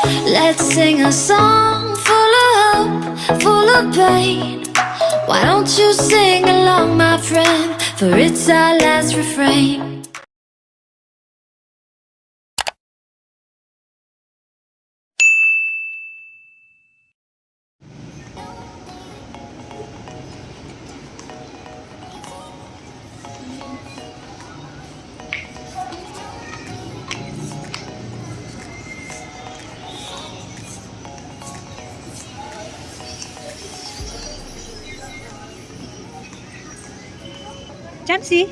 Let's sing a song full of hope, full of pain. Why don't you sing along, my friend? For it's our last refrain. Chamsey.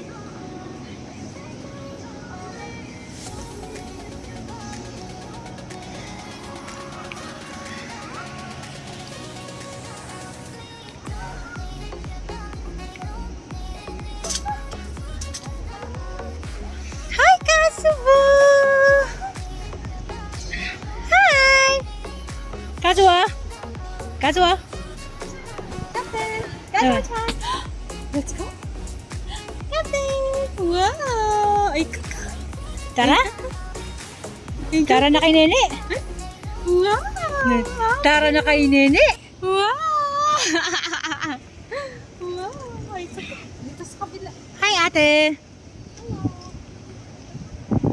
Hi, Kazuo. Hi. Kazuo. Kazuo. Let's go. Wow! Ay, tara! Tara na kay Nene! Wow! Tara na kay Nene! Wow! Wow! Ay, dito sa kabila. Hi, ate!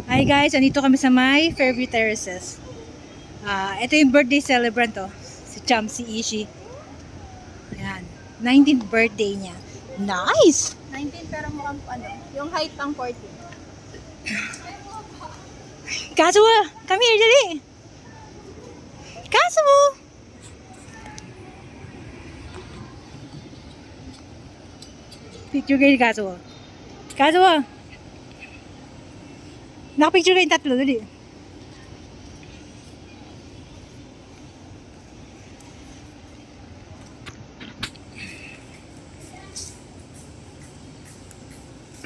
Hi guys, andito kami sa may Fairview terraces. Ito yung birthday celebrant si Chamsey Ishi. Ayan, 19th birthday niya. Nice! 19 pero mukhang yung height pang 14. Kazuo, come here, dali! Kazuo! Picture kayo ni Kazuo. Kazuo! Nakapicture kayo yung tatlo, dali.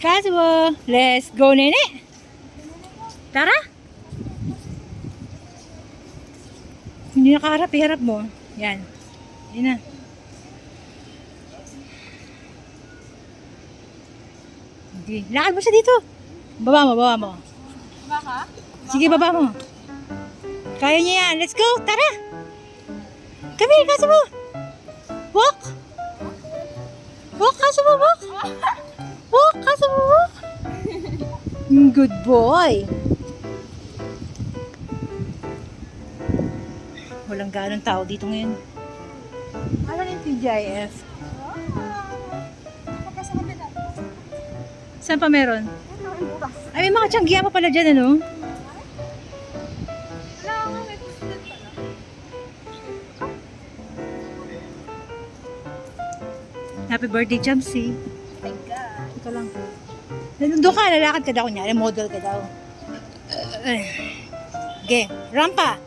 Kazuo, let's go, Nene! Tara! Hindi nakaharap, iharap mo. Yan. Yan na. Hindi. Lakad mo siya dito. Baba mo, baba mo. Baka? Sige, baba mo. Kaya niya yan. Let's go. Tara! Come here, Kazuo. Walk! Walk, Kazuo, walk! Walk, Kazuo, walk! Good boy! Walang ganong tao dito ngayon. Ano yung TGIF? Baka sa kabila. Saan pa meron? Ito, yung bukas. Ay, may mga tiyanggiya pa pala dyan, ano? Wala nga, may kusulat pala. Happy birthday, Chamsey. My God. Ito lang. Doon ka, lalakad ka daw niya. Model ka daw. Okay, rampa.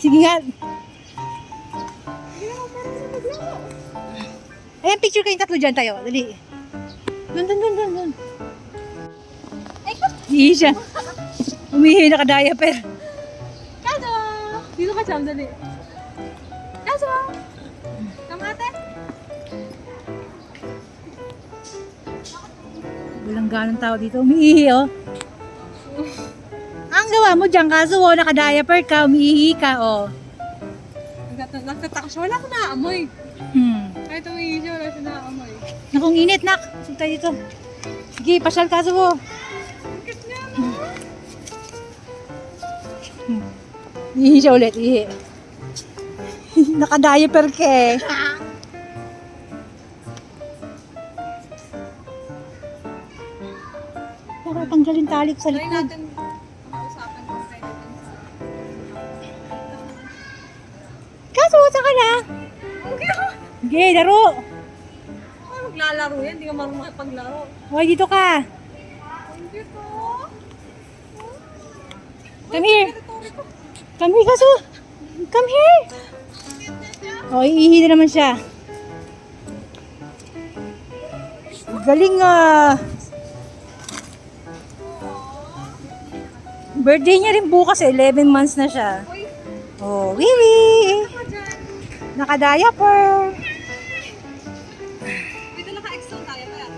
Sige nga. Ayan, picture kayong tatlo dyan tayo. Dali. Doon. Ihi siya. Umihi, naka-diaper. Kaso! Dito ka, Cham, dali. Kaso! Kamate! Walang ganong tao dito. Umiihi, oh. Ang gawa mo dyan, kaso, oh, naka-diaper ka, umiihi ka, oh. Nagtataka siya. Wala akong naamoy. Kahit umihi siya, wala siya naamoy. Nakong init, nak. Sunta dito. Sige, pasyal, kaso, oh. Bakit niya? Ihi siya ulit, ihi. Naka-diaper ka, eh. Para tanggalin tali ko sa Try likod. natin mausapan kung pwede dun sa... Kaso, saan ka na? Okay ako! Sige, laro. Ay, maglalaro yan. Hindi ka marunong makipaglaro. Hoy, dito ka. Thank you to. Come here. Territory ko. Come here, kaso. Come here. Oh, iihi na naman siya. Galing, birthday niya rin bukas, 11 months na siya. Uy, Oh, Wiwi. ako dyan. Naka-diaper. Dito naka-exo tayo pa yan.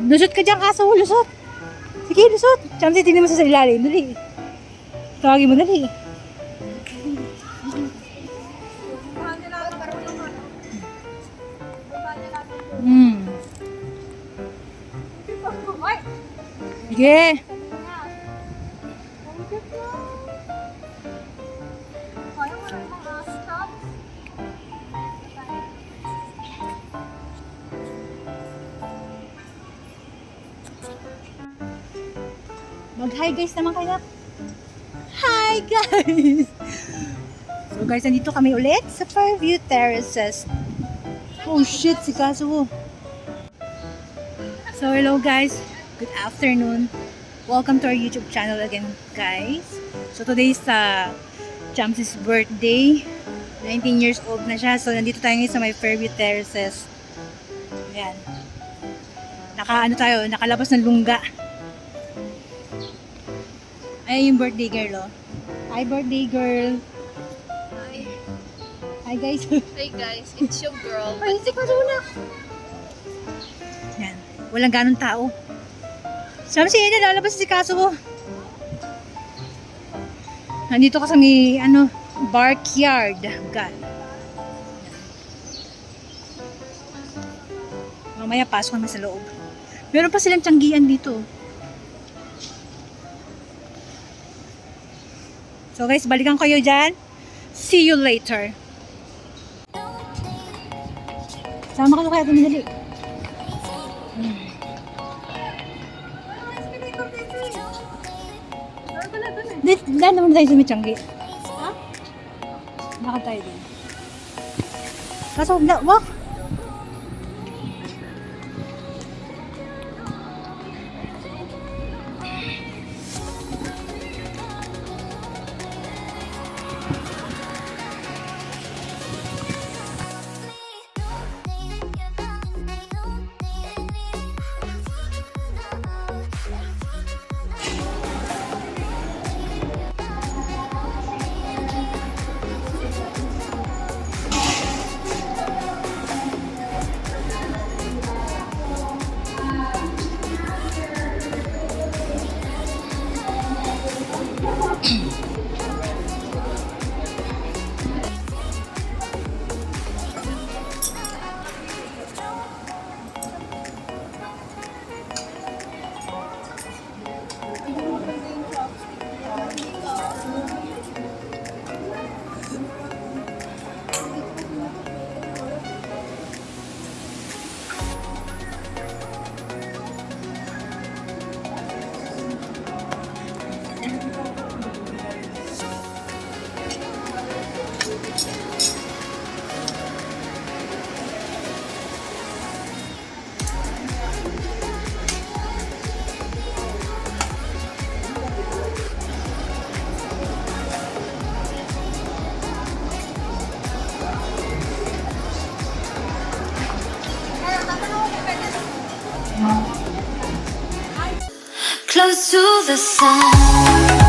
Lusot ka dyan, kaso lusot. Sige, lusot. Chamsey, tingnan mo sa ilalim. Dali. Tawagin mo, dali. Sige. Mag-hi guys naman kayo. Hi guys! So guys, nandito kami ulit sa Fairview Terraces. Oh shit, si Kaso. So hello guys, good afternoon. Welcome to our YouTube channel again guys. So today is Chamsey's birthday. 19 years old na siya. So nandito tayo ngayon sa may Fairview Terraces. Ayan. Nakalabas ng lungga. Ay, yung birthday girl, oh. Hi, birthday girl. Hi. Hi, guys. Hey guys, it's your girl. Ay, si Kasuna. Yan. Walang ganong tao. Chamsey, yun na, lalabas si Kaso. Nandito ka sa may, backyard. God. Mamaya, pasok kami sa loob. Meron pa silang tiyanggian dito. So guys, balikan kayo dyan. See you later. Sama ka na kaya tumidali. Dahil naman tayo sumitsanggi. Ha? Bakit tayo din? Kaso, wak! Close to the sun.